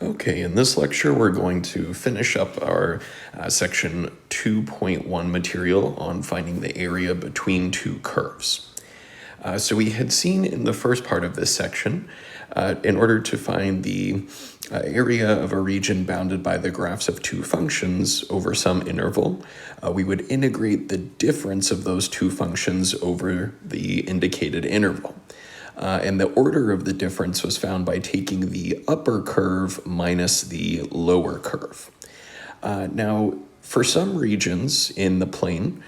Okay, in this lecture, we're going to finish up our section 2.1 material on finding the area between two curves. So we had seen in the first part of this section, in order to find the area of a region bounded by the graphs of two functions over some interval, we would integrate the difference of those two functions over the indicated interval. And the order of the difference was found by taking the upper curve minus the lower curve. Now, for some regions in the plane,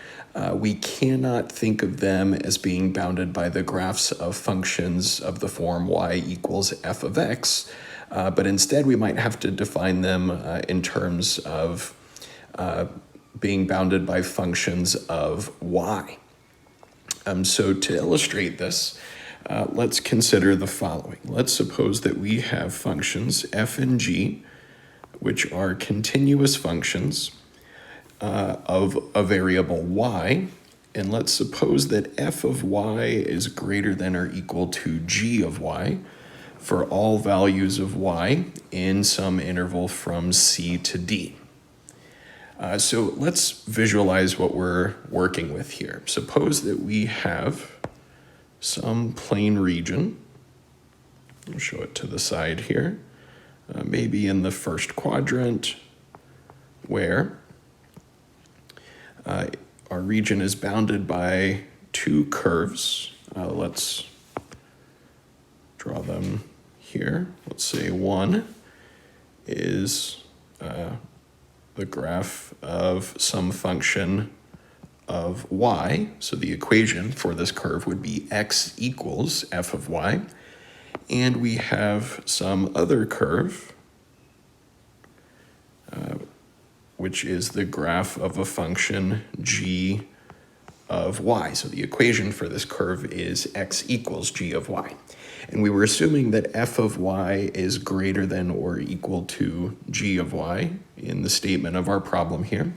we cannot think of them as being bounded by the graphs of functions of the form y equals f of x, but instead we might have to define them in terms of being bounded by functions of y. So to illustrate this, let's consider the following. Let's suppose that we have functions f and g, which are continuous functions of a variable y, and let's suppose that f of y is greater than or equal to g of y for all values of y in some interval from c to d. So let's visualize what we're working with here. Suppose that we have some plane region. I'll show it to the side here, maybe in the first quadrant, where our region is bounded by two curves. Let's draw them here. Let's say one is the graph of some function of y. So the equation for this curve would be x equals f of y. And we have some other curve, which is the graph of a function g of y. So the equation for this curve is x equals g of y. And we were assuming that f of y is greater than or equal to g of y in the statement of our problem here.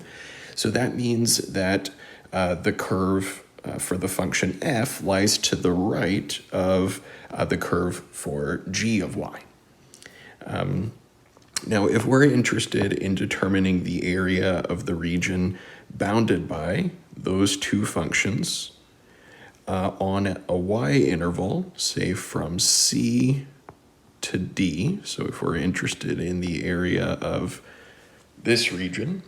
So that means that the curve for the function f lies to the right of the curve for g of y. Now, if we're interested in determining the area of the region bounded by those two functions on a y interval, say from c to d, so if we're interested in the area of this region,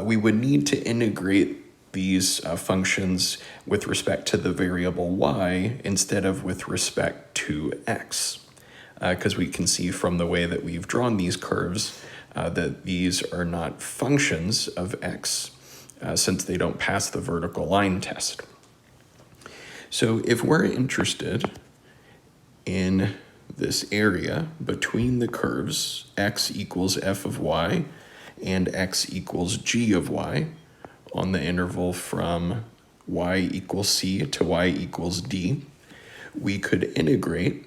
we would need to integrate these functions with respect to the variable y instead of with respect to x. Because we can see from the way that we've drawn these curves that these are not functions of x since they don't pass the vertical line test. So if we're interested in this area between the curves x equals f of y and x equals g of y on the interval from y equals c to y equals d, we could integrate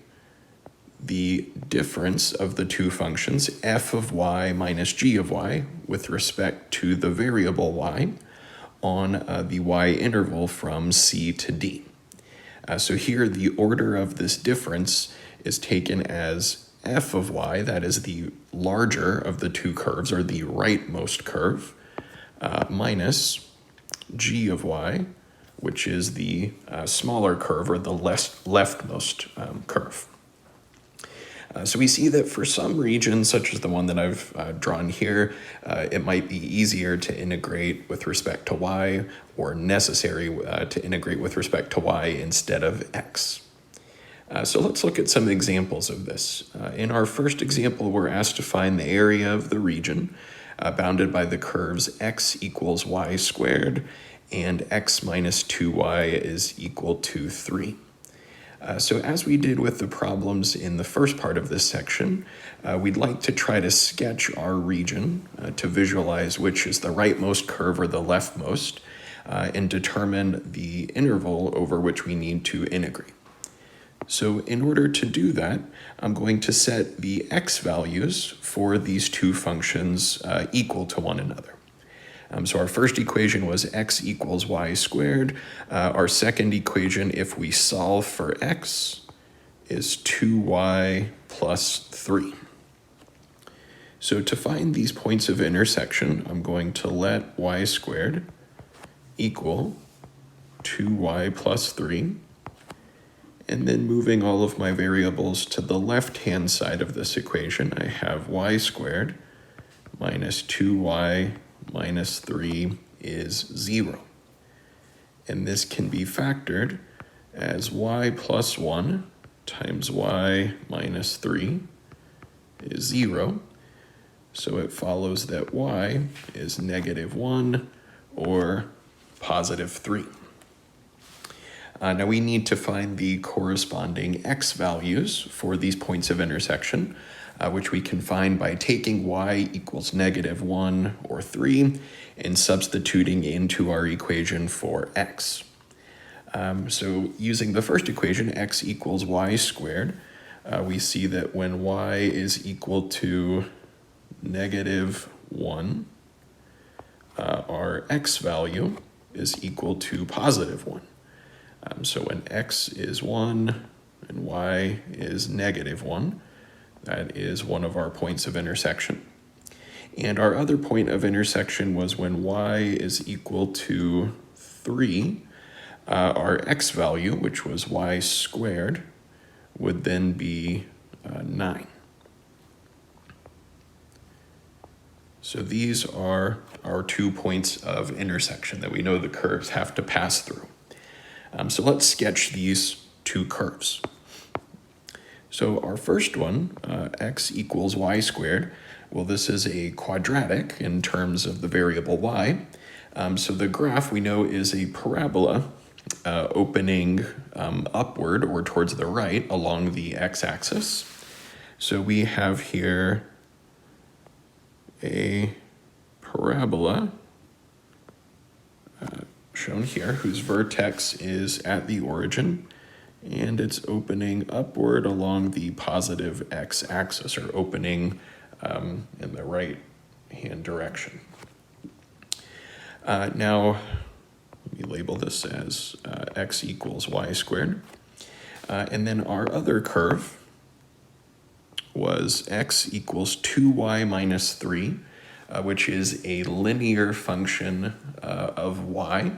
the difference of the two functions f of y minus g of y with respect to the variable y on the y interval from c to d. So here the order of this difference is taken as f of y, that is the larger of the two curves, or the rightmost curve, minus g of y, which is the smaller curve, or the leftmost curve. So we see that for some regions, such as the one that I've drawn here, it might be easier to integrate with respect to y, or necessary to integrate with respect to y instead of x. So let's look at some examples of this. In our first example, we're asked to find the area of the region bounded by the curves x equals y squared and x minus 2y is equal to 3. So as we did with the problems in the first part of this section, we'd like to try to sketch our region to visualize which is the rightmost curve or the leftmost and determine the interval over which we need to integrate. So in order to do that, I'm going to set the x values for these two functions equal to one another. So our first equation was x equals y squared. Our second equation, if we solve for x, is 2y plus 3. So to find these points of intersection, I'm going to let y squared equal 2y plus 3, and then moving all of my variables to the left-hand side of this equation, I have y squared minus 2y minus 3 is 0. And this can be factored as y plus 1 times y minus 3 is 0. So it follows that y is -1 or positive 3. Now we need to find the corresponding x values for these points of intersection, which we can find by taking y equals -1 or 3 and substituting into our equation for x. So using the first equation, x equals y squared, we see that when y is equal to -1, our x value is equal to +1. So when x is 1 and y is -1, that is one of our points of intersection. And our other point of intersection was when y is equal to 3, our x value, which was y squared, would then be 9. So these are our 2 points of intersection that we know the curves have to pass through. So let's sketch these 2 curves. So our first one, x equals y squared, well, this is a quadratic in terms of the variable y. So the graph we know is a parabola opening upward or towards the right along the x-axis. So we have here a parabola shown here whose vertex is at the origin, and it's opening upward along the positive x-axis, or opening in the right-hand direction. Now, let me label this as x equals y squared. And then our other curve was x equals 2y minus 3, which is a linear function of y.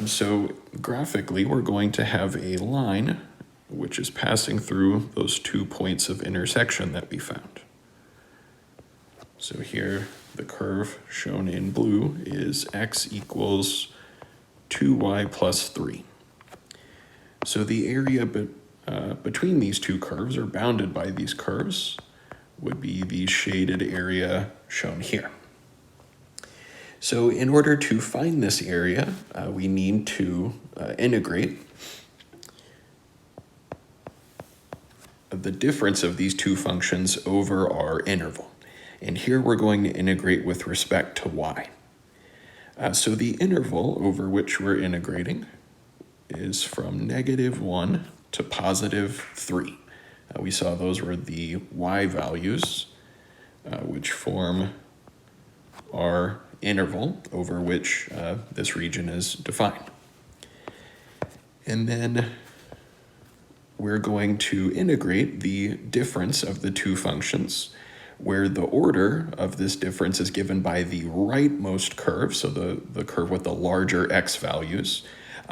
So graphically, we're going to have a line which is passing through those 2 points of intersection that we found. So here, the curve shown in blue is x equals 2y plus 3. So the area between these 2 curves, or bounded by these curves, would be the shaded area shown here. So in order to find this area, we need to integrate the difference of these 2 functions over our interval. And here we're going to integrate with respect to y. So the interval over which we're integrating is from -1 to +3. We saw those were the y values, which form our interval over which this region is defined. And then we're going to integrate the difference of the 2 functions, where the order of this difference is given by the rightmost curve, so the curve with the larger x values,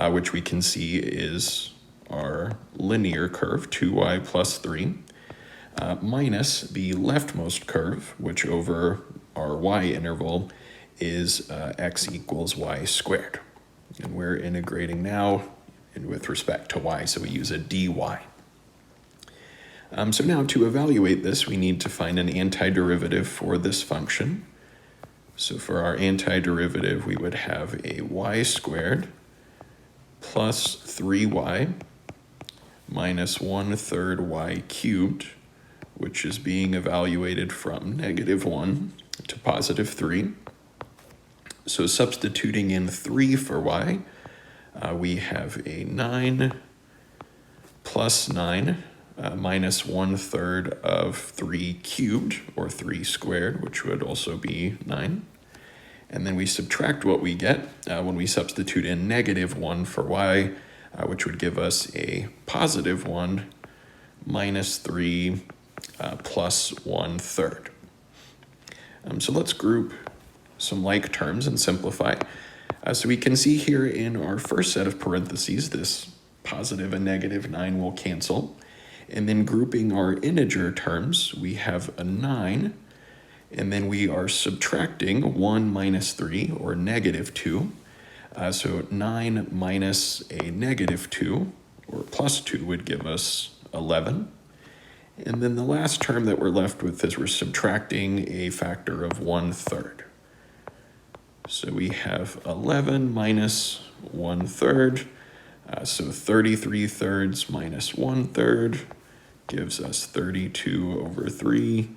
which we can see is our linear curve, 2y plus 3, minus the leftmost curve, which over our y interval is x equals y squared. And we're integrating now with respect to y, so we use a dy. So now to evaluate this, we need to find an antiderivative for this function. So for our antiderivative, we would have a y squared plus 3y minus 1/3 y cubed, which is being evaluated from -1 to +3. So substituting in 3 for y, we have a 9 plus 9 minus 1/3 of 3 cubed, or 3 squared, which would also be 9. And then we subtract what we get when we substitute in -1 for y, which would give us a +1 minus 3 plus 1/3. So let's group some like terms and simplify. So we can see here in our first set of parentheses, this positive and negative 9 will cancel. And then grouping our integer terms, we have a 9, and then we are subtracting 1 minus 3, or negative 2. So 9 minus a negative 2, or plus 2, would give us 11. And then the last term that we're left with is we're subtracting a factor of 1/3. So we have 11 minus 1/3. So 33 thirds minus 1/3 gives us 32/3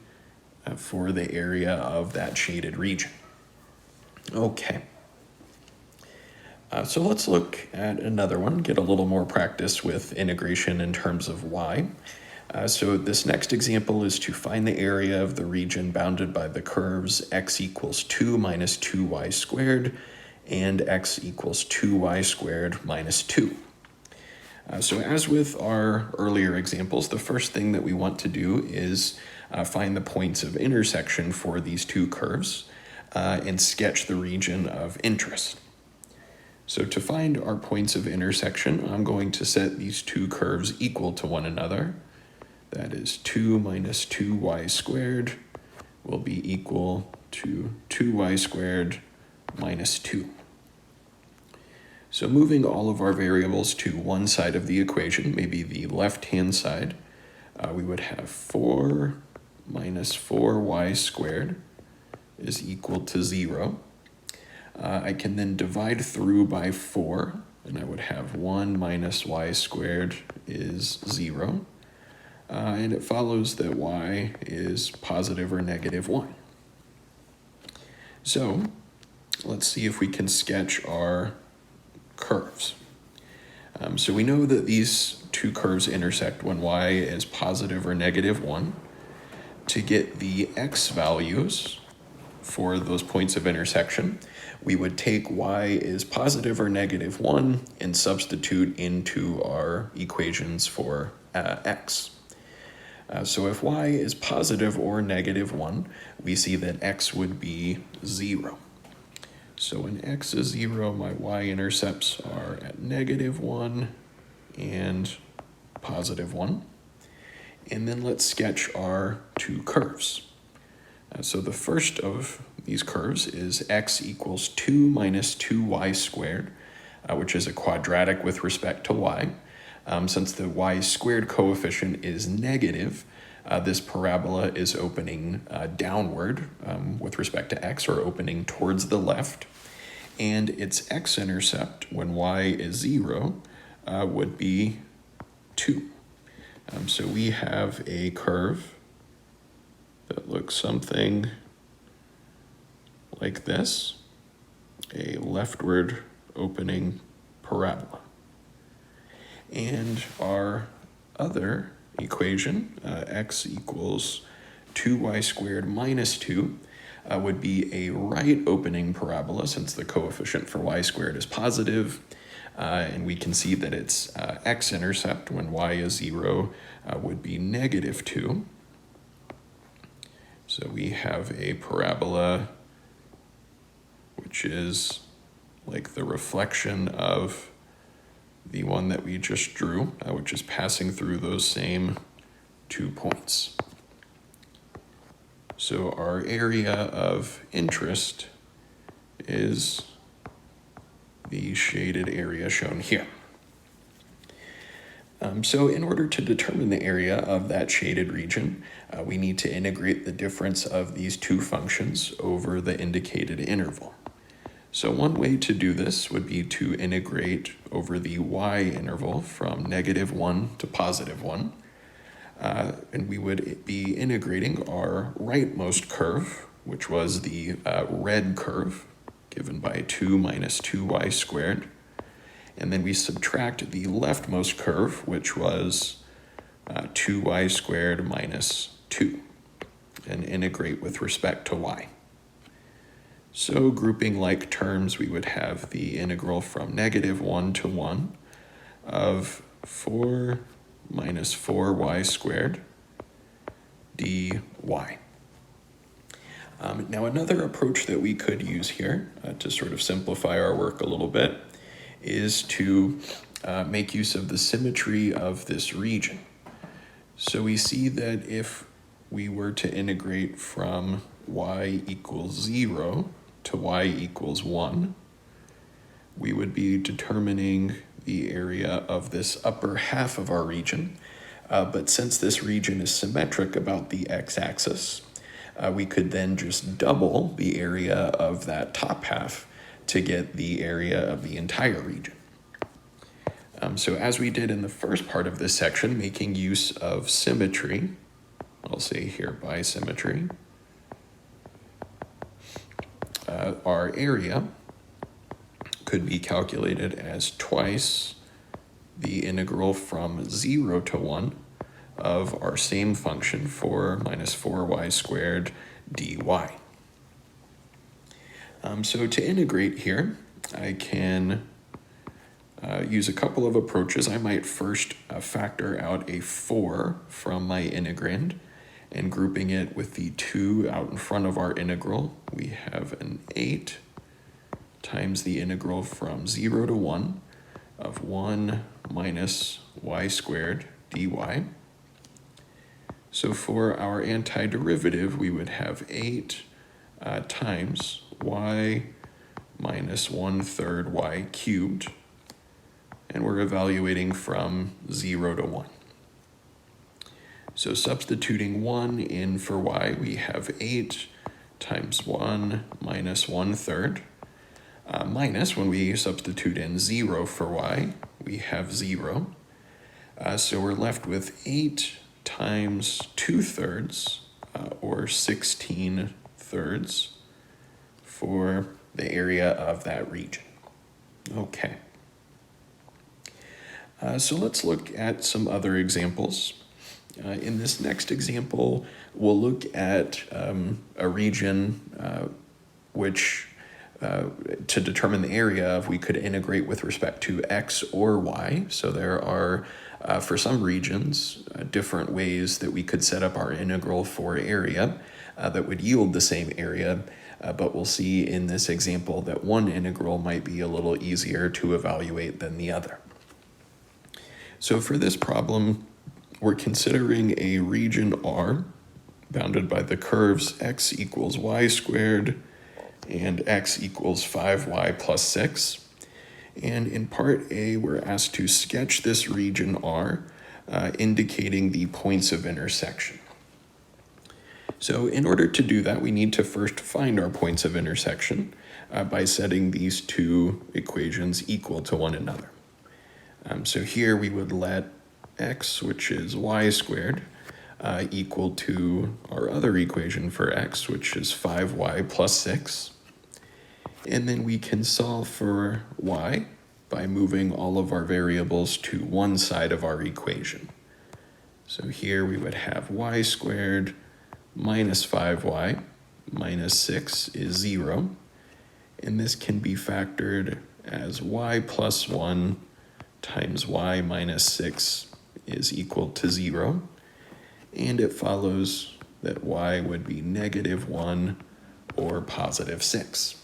for the area of that shaded region. Okay. So let's look at another one, get a little more practice with integration in terms of y. So this next example is to find the area of the region bounded by the curves x equals 2 minus 2y squared and x equals 2y squared minus 2. So as with our earlier examples, the first thing that we want to do is find the points of intersection for these two curves and sketch the region of interest. So to find our points of intersection, I'm going to set these two curves equal to one another. That is 2 minus 2y squared will be equal to 2y squared minus 2. So moving all of our variables to one side of the equation, maybe the left-hand side, we would have 4 minus 4y squared is equal to 0. I can then divide through by 4, and I would have 1 minus y squared is 0. And it follows that y is positive or negative 1. So let's see if we can sketch our curves. So we know that these two curves intersect when y is positive or negative 1. To get the x values for those points of intersection, we would take y is positive or negative 1 and substitute into our equations for x. So if y is positive or negative 1, we see that x would be 0. So when x is 0, my y-intercepts are at negative 1 and positive 1. And then let's sketch our two curves. So the first of these curves is x equals 2 minus 2y squared, which is a quadratic with respect to y. Since the y squared coefficient is negative, this parabola is opening downward with respect to x, or opening towards the left. And its x-intercept when y is 0 would be 2. So we have a curve that looks something like this, a leftward opening parabola. And our other equation, x equals 2y squared minus 2, would be a right opening parabola, since the coefficient for y squared is positive. And we can see that its x-intercept when y is 0 would be negative 2. So we have a parabola which is like the reflection of the one that we just drew, which is passing through those same 2 points. So our area of interest is the shaded area shown here. So in order to determine the area of that shaded region, we need to integrate the difference of these two functions over the indicated interval. So one way to do this would be to integrate over the y interval from negative 1 to positive 1. And we would be integrating our rightmost curve, which was the red curve, given by 2 minus 2y squared. And then we subtract the leftmost curve, which was 2y squared minus 2, and integrate with respect to y. So grouping like terms, we would have the integral from negative 1 to 1 of 4 minus 4y squared dy. Now, another approach that we could use here to sort of simplify our work a little bit is to make use of the symmetry of this region. So we see that if we were to integrate from y equals 0 to y equals 1, we would be determining the area of this upper half of our region. But since this region is symmetric about the x-axis, we could then just double the area of that top half to get the area of the entire region. So as we did in the first part of this section, making use of symmetry, I'll say here by symmetry, our area could be calculated as twice the integral from 0 to 1 of our same function, 4 minus 4y squared dy. So to integrate here, I can use a couple of approaches. I might first factor out a 4 from my integrand, and grouping it with the 2 out in front of our integral, we have an 8 times the integral from 0 to 1 of 1 minus y squared dy. So for our antiderivative, we would have 8 times y minus 1/3 y cubed, and we're evaluating from 0 to 1. So substituting 1 in for y, we have 8 times 1 minus 1/3, minus, when we substitute in 0 for y, we have 0. So we're left with 8 times 2/3, or 16/3, for the area of that region. Okay. So let's look at some other examples. In this next example, we'll look at a region which, to determine the area of, we could integrate with respect to x or y. So there are, for some regions, different ways that we could set up our integral for area that would yield the same area. But we'll see in this example that one integral might be a little easier to evaluate than the other. So for this problem, we're considering a region R bounded by the curves x equals y squared and x equals 5y plus 6. And in part A, we're asked to sketch this region R, indicating the points of intersection. So in order to do that, we need to first find our points of intersection by setting these two equations equal to one another. So here we would let x, which is y squared, equal to our other equation for x, which is 5y plus 6. And then we can solve for y by moving all of our variables to one side of our equation. So here we would have y squared minus 5y minus 6 is 0. And this can be factored as y plus 1 times y minus 6 is equal to 0. And it follows that y would be negative 1 or positive 6.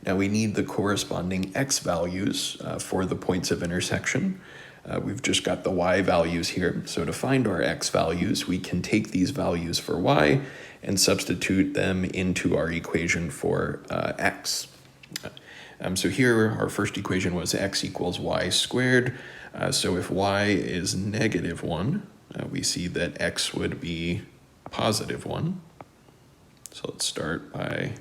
Now we need the corresponding x values for the points of intersection. We've just got the y values here. So to find our x values, we can take these values for y and substitute them into our equation for x. So here our first equation was x equals y squared. So if y is negative 1, we see that x would be positive 1. So let's start by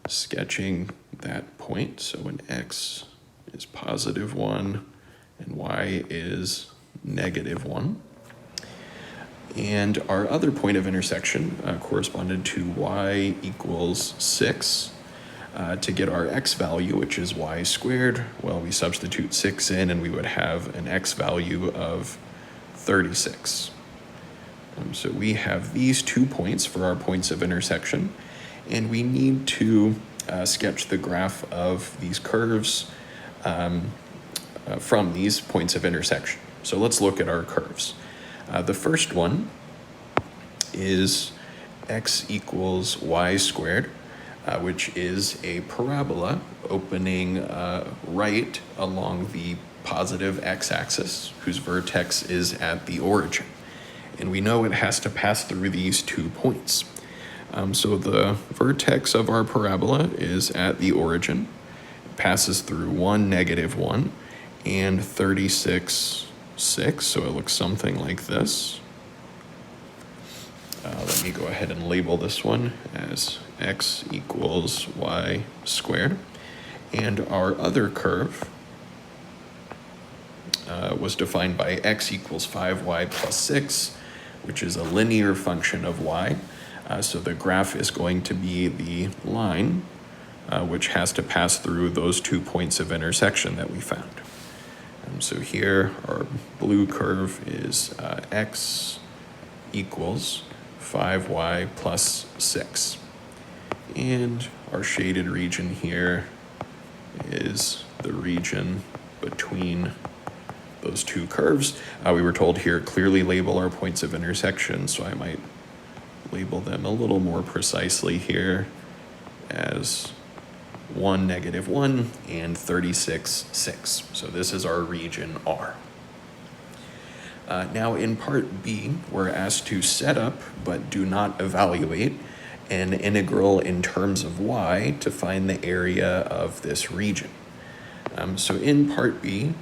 sketching that point. So when x is positive 1 and y is negative 1. And our other point of intersection corresponded to y equals 6. To get our x value, which is y squared, well, we substitute 6 in and we would have an x value of 36. So we have these 2 points for our points of intersection, and we need to sketch the graph of these curves from these points of intersection. So let's look at our curves. The first one is x equals y squared, which is a parabola opening right along the positive x-axis, whose vertex is at the origin. And we know it has to pass through these 2 points. So the vertex of our parabola is at the origin. It passes through 1, -1, and 36, 6, so it looks something like this. Let me go ahead and label this one as x equals y squared. And our other curve was defined by x equals 5y plus 6, which is a linear function of y. So the graph is going to be the line which has to pass through those 2 points of intersection that we found. So here our blue curve is x equals 5y plus 6. And our shaded region here is the region between those 2 curves. We were told here clearly label our points of intersection, so I might label them a little more precisely here as 1, -1, and 36, 6. So this is our region R. Now in part B, we're asked to set up but do not evaluate an integral in terms of y to find the area of this region. So in part B,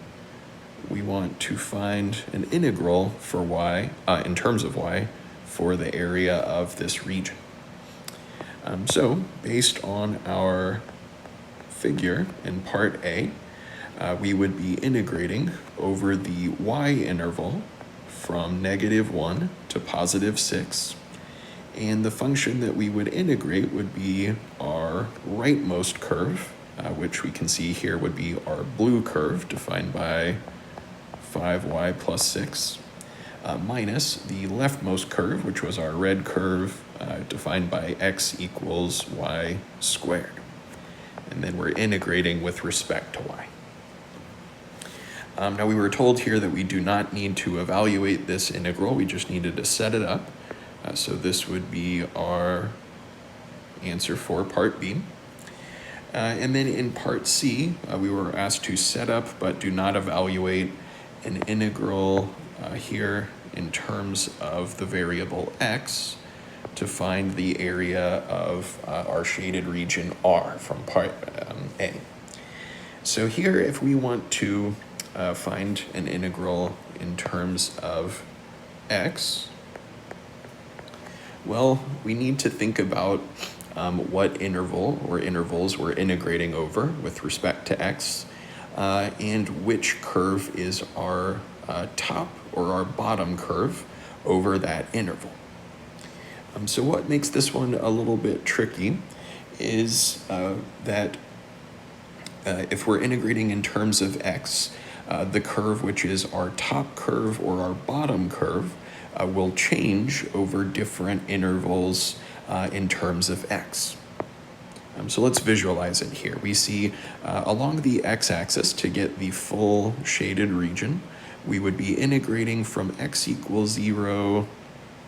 we want to find an integral for y, in terms of y, for the area of this region. So based on our figure in part A, we would be integrating over the y interval from -1 to +6, and the function that we would integrate would be our rightmost curve, which we can see here would be our blue curve defined by 5y plus 6, minus the leftmost curve, which was our red curve, defined by x equals y squared. And then we're integrating with respect to y. Now we were told here that we do not need to evaluate this integral, we just needed to set it up. So this would be our answer for part B. And then in part C, we were asked to set up but do not evaluate an integral here in terms of the variable x to find the area of our shaded region R from part A. So here, if we want to find an integral in terms of x, well, we need to think about what interval or intervals we're integrating over with respect to x, and which curve is our top or our bottom curve over that interval. So what makes this one a little bit tricky is that if we're integrating in terms of x, the curve which is our top curve or our bottom curve will change over different intervals in terms of x. So let's visualize it here. We see along the x-axis, to get the full shaded region, we would be integrating from x equals 0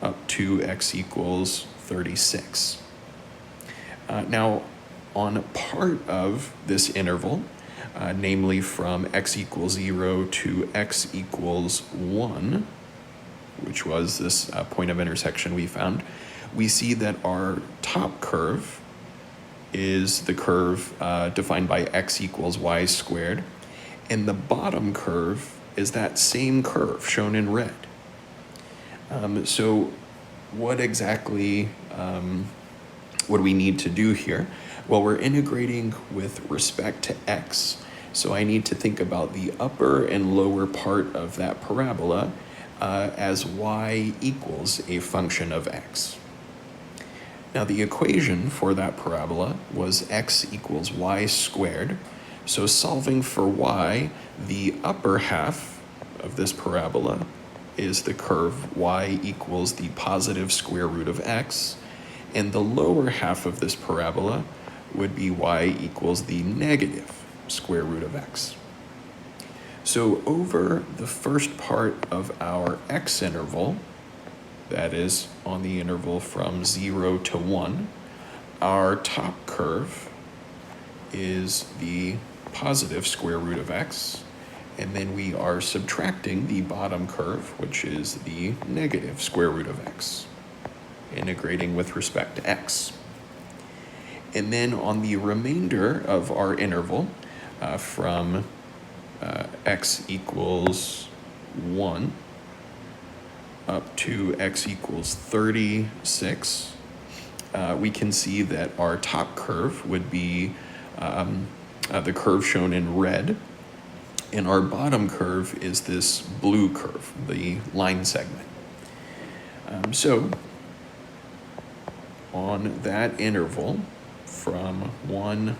up to x equals 36. Now, on part of this interval, namely from x equals 0 to x equals 1, which was this point of intersection we found, we see that our top curve is the curve defined by x equals y squared, and the bottom curve is that same curve shown in red. So what exactly what do we need to do here? Well, we're integrating with respect to x, so I need to think about the upper and lower part of that parabola as y equals a function of x. Now the equation for that parabola was x equals y squared, so solving for y, the upper half of this parabola is the curve y equals the positive square root of x, and the lower half of this parabola would be y equals the negative square root of x. So over the first part of our x interval, that is on the interval from 0 to 1, our top curve is the positive square root of x, and then we are subtracting the bottom curve, which is the negative square root of x, integrating with respect to x. And then on the remainder of our interval, from x equals 1 up to x equals 36, we can see that our top curve would be the curve shown in red, and our bottom curve is this blue curve, the line segment. So on that interval from 1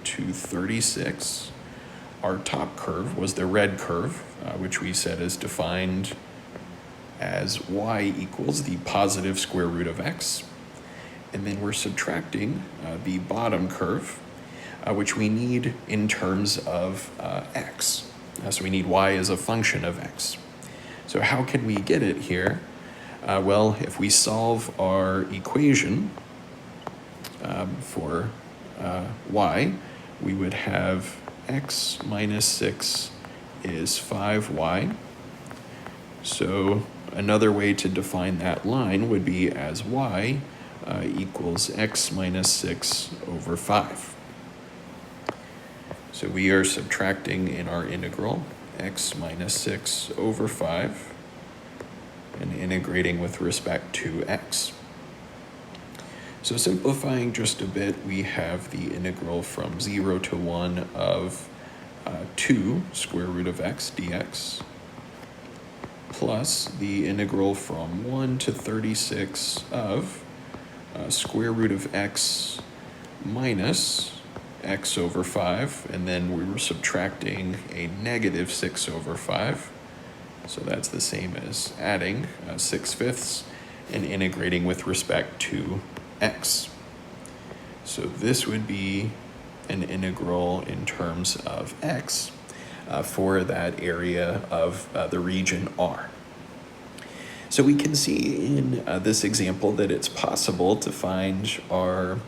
to 36, our top curve was the red curve, which we said is defined as y equals the positive square root of x. And then we're subtracting the bottom curve, which we need in terms of x. So we need y as a function of x. So how can we get it here? Well, if we solve our equation for y, we would have x minus 6 is 5y. So another way to define that line would be as y equals x minus 6 over 5. So we are subtracting in our integral x minus 6 over 5 and integrating with respect to x. So simplifying just a bit, we have the integral from 0 to 1 of 2 square root of x dx plus the integral from 1 to 36 of square root of x minus x over 5, and then we were subtracting a negative 6 over 5, so that's the same as adding 6/5 and integrating with respect to x. So this would be an integral in terms of x for that area of the region R. So we can see in this example that it's possible to find our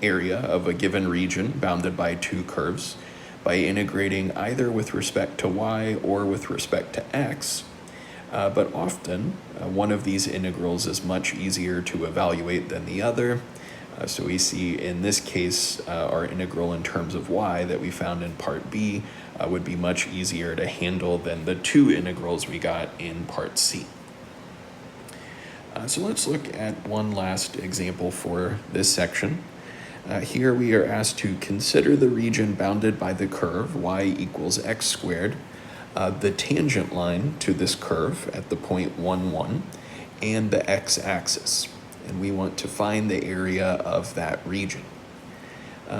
area of a given region bounded by two curves by integrating either with respect to y or with respect to x, but often one of these integrals is much easier to evaluate than the other. So we see in this case our integral in terms of y that we found in part B would be much easier to handle than the two integrals we got in part C. So let's look at one last example for this section. Here we are asked to consider the region bounded by the curve y equals x squared, the tangent line to this curve at the point 1, 1, and the x-axis. And we want to find the area of that region.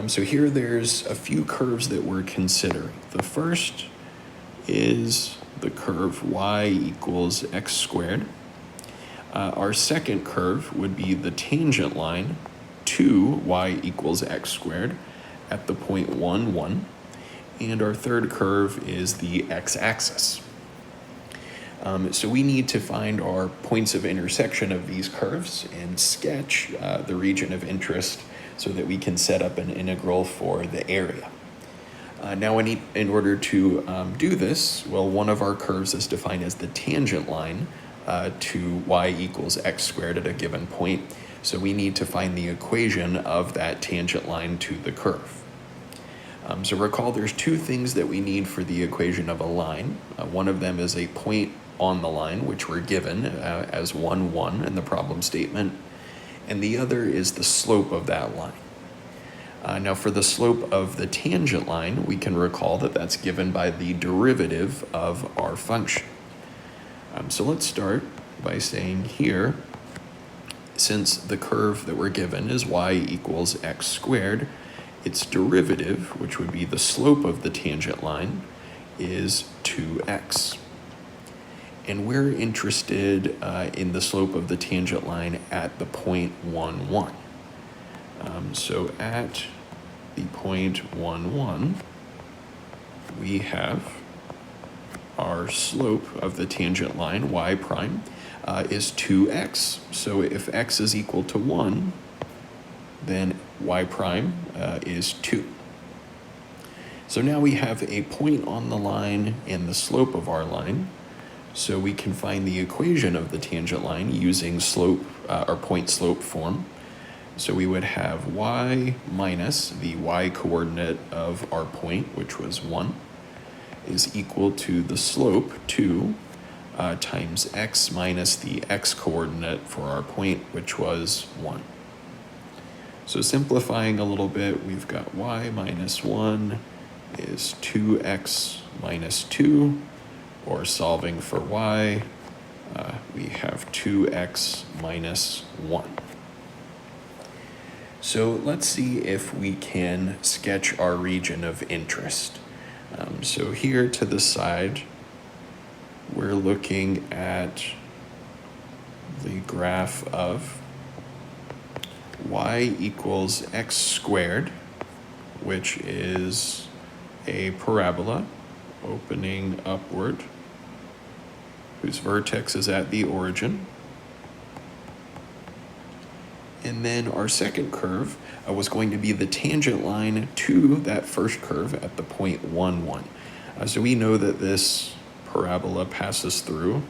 So here there's a few curves that we're considering. The first is the curve y equals x squared. Our second curve would be the tangent line to y equals x squared at the point 1, 1. And our third curve is the x-axis. So we need to find our points of intersection of these curves and sketch the region of interest so that we can set up an integral for the area. Now in order to do this, well, one of our curves is defined as the tangent line to y equals x squared at a given point. So we need to find the equation of that tangent line to the curve. So recall there's two things that we need for the equation of a line. One of them is a point on the line, which we're given as 1, 1 in the problem statement. And the other is the slope of that line. Now for the slope of the tangent line, we can recall that that's given by the derivative of our function. So let's start by saying here, since the curve that we're given is y equals x squared, its derivative, which would be the slope of the tangent line, is 2x. And we're interested in the slope of the tangent line at the point 1, 1. So at the point 1, 1, we have our slope of the tangent line, y prime, is 2x. So if x is equal to 1, then y prime is 2. So now we have a point on the line and the slope of our line. So we can find the equation of the tangent line using slope or point slope form. So we would have y minus the y coordinate of our point, which was 1, is equal to the slope 2 times x minus the x coordinate for our point, which was 1. So simplifying a little bit, we've got y minus 1 is 2x minus 2, or solving for y, we have 2x minus 1. So let's see if we can sketch our region of interest. So here to the side, we're looking at the graph of y equals x squared, which is a parabola opening upward, whose vertex is at the origin. And then our second curve was going to be the tangent line to that first curve at the point 1, 1. So we know that this parabola passes through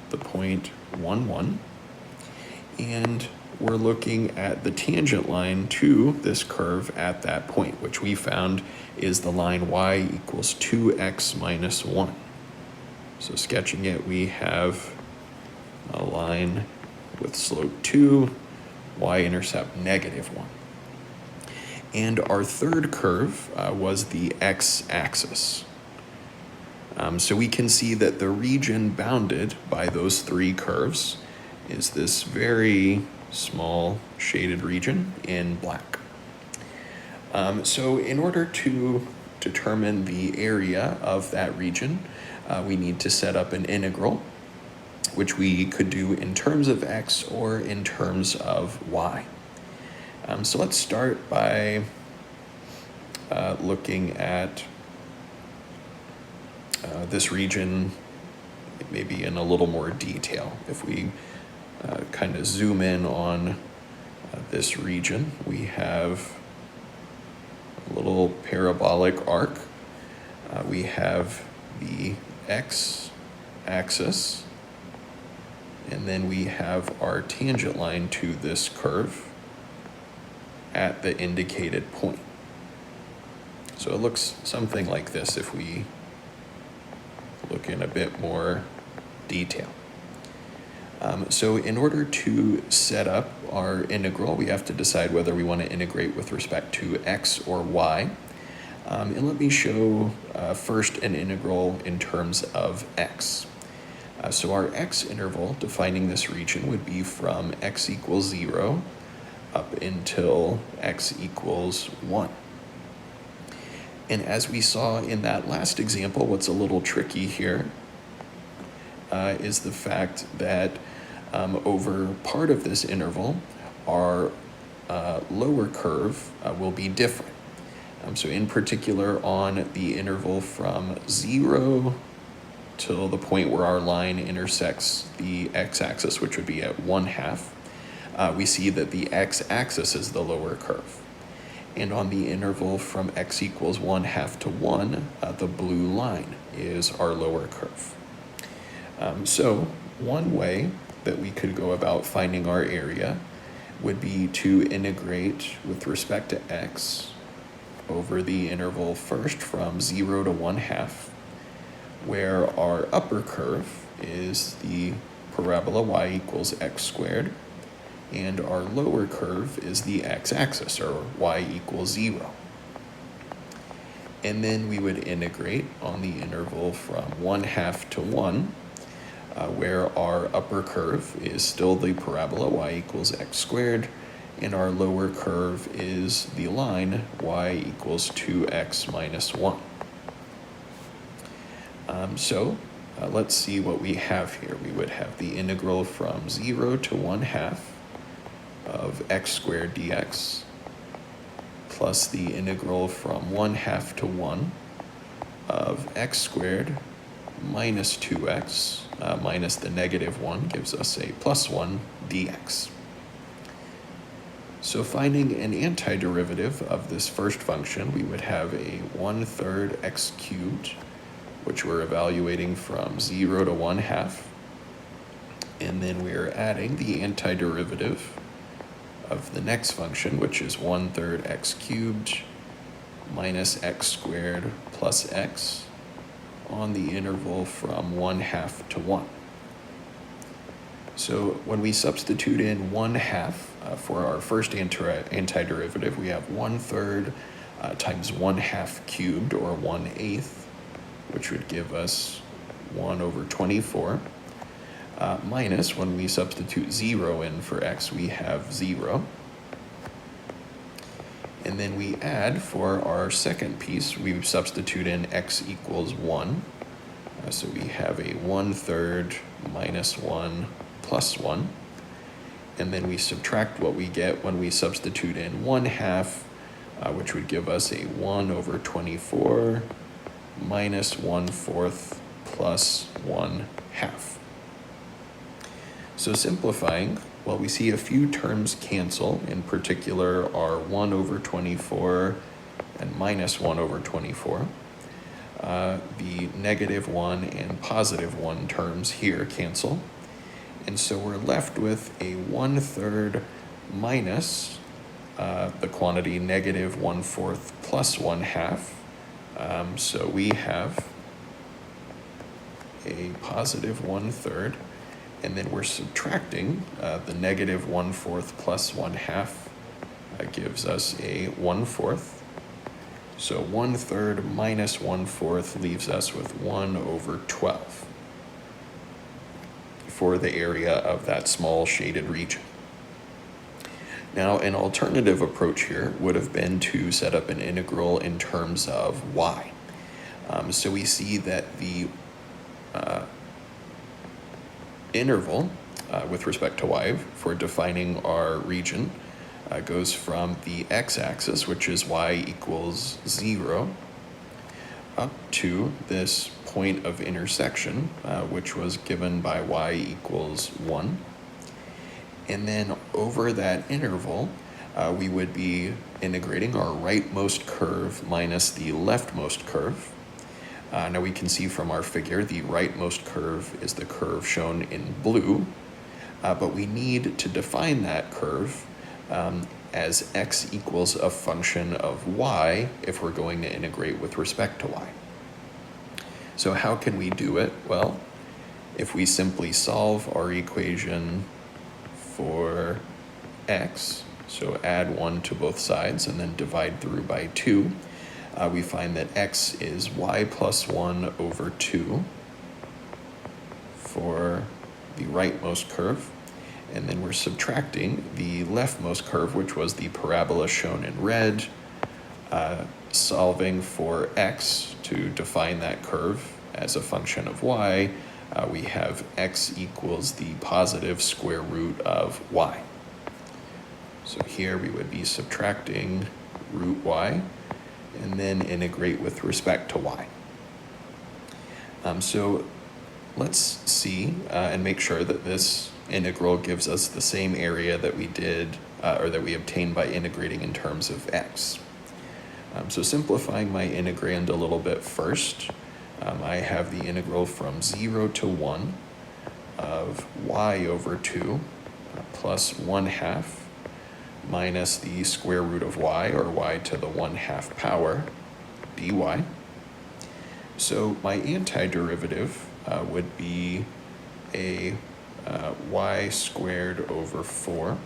the point 1, 1. And we're looking at the tangent line to this curve at that point, which we found is the line y equals 2x minus 1. So sketching it, we have a line with slope 2, y-intercept -1. And our third curve was the x-axis. So we can see that the region bounded by those three curves is this very small shaded region in black. So in order to determine the area of that region, we need to set up an integral, which we could do in terms of x or in terms of y. So let's start by looking at this region maybe in a little more detail. If we kind of zoom in on this region, we have a little parabolic arc. We have the x-axis, and then we have our tangent line to this curve at the indicated point. So it looks something like this if we look in a bit more detail. So in order to set up our integral, we have to decide whether we want to integrate with respect to x or y. And let me show first an integral in terms of x. So our x interval defining this region would be from x equals 0 up until x equals 1. And as we saw in that last example, what's a little tricky here is the fact that over part of this interval, our lower curve will be different. So in particular, on the interval from 0 till the point where our line intersects the x-axis, which would be at 1/2, we see that the x-axis is the lower curve. And on the interval from x equals 1/2 to 1, the blue line is our lower curve. So one way that we could go about finding our area would be to integrate with respect to x over the interval first from 0 to 1/2, where our upper curve is the parabola y equals x squared, and our lower curve is the x-axis, or y equals 0. And then we would integrate on the interval from 1/2 to 1, where our upper curve is still the parabola y equals x squared, and our lower curve is the line y equals 2x minus 1. Let's see what we have here. We would have the integral from 0 to 1/2 of x squared dx, plus the integral from 1/2 to 1 of x squared minus 2x minus the negative 1 gives us a plus 1 dx. So finding an antiderivative of this first function, we would have a 1/3 x cubed, which we're evaluating from 0 to 1/2. And then we're adding the antiderivative of the next function, which is 1/3 x cubed minus x squared plus x on the interval from 1/2 to 1. So when we substitute in 1/2 for our first antiderivative, we have 1/3 times 1/2 cubed, or 1/8, which would give us 1/24. Minus, when we substitute 0 in for x, we have 0. And then we add for our second piece, we substitute in x equals 1. So we have a 1/3 minus 1 plus 1. And then we subtract what we get when we substitute in 1/2, which would give us a 1/24 minus 1/4 plus 1/2. So simplifying, well, we see a few terms cancel. In particular, our 1/24 and minus 1/24. The negative 1 and positive 1 terms here cancel. And so we're left with a 1/3 minus the quantity negative 1/4 plus 1/2. So we have a positive 1/3. And then we're subtracting the negative 1/4 plus 1/2 gives us a 1/4. So 1/3 minus 1/4 leaves us with 1/12 for the area of that small shaded region. Now, an alternative approach here would have been to set up an integral in terms of y. So we see that the interval with respect to y for defining our region goes from the x-axis, which is y equals 0, up to this point of intersection, which was given by y equals 1. And then over that interval, we would be integrating our rightmost curve minus the leftmost curve. Now we can see from our figure the rightmost curve is the curve shown in blue, but we need to define that curve as x equals a function of y if we're going to integrate with respect to y. So how can we do it? Well, if we simply solve our equation for x, so add 1 to both sides and then divide through by 2, we find that x is y plus 1 over 2 for the rightmost curve. And then we're subtracting the leftmost curve, which was the parabola shown in red, solving for x to define that curve as a function of y. We have x equals the positive square root of y. So here we would be subtracting root y and then integrate with respect to y. So let's see and make sure that this integral gives us the same area that we did or that we obtained by integrating in terms of x. So simplifying my integrand a little bit first, I have the integral from 0 to 1 of y over 2 plus 1/2 minus the square root of y, or y to the 1/2 power, dy. So my antiderivative would be a y squared over 4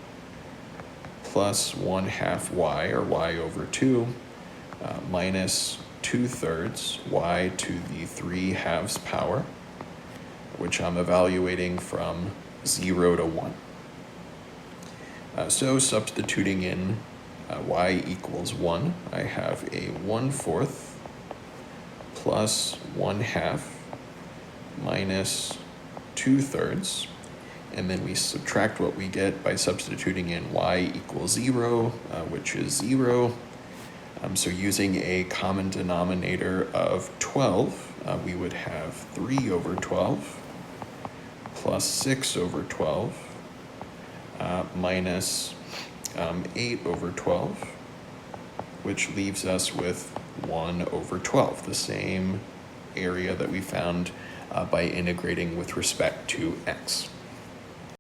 plus 1/2 y, or y over 2, minus 2/3 y to the 3/2 power, which I'm evaluating from 0 to 1. So substituting in y equals 1, I have a 1/4 plus 1/2 minus 2/3, and then we subtract what we get by substituting in y equals 0, which is 0. So using a common denominator of 12, we would have 3 over 12 plus 6 over 12 minus 8 over 12, which leaves us with 1 over 12, the same area that we found by integrating with respect to x.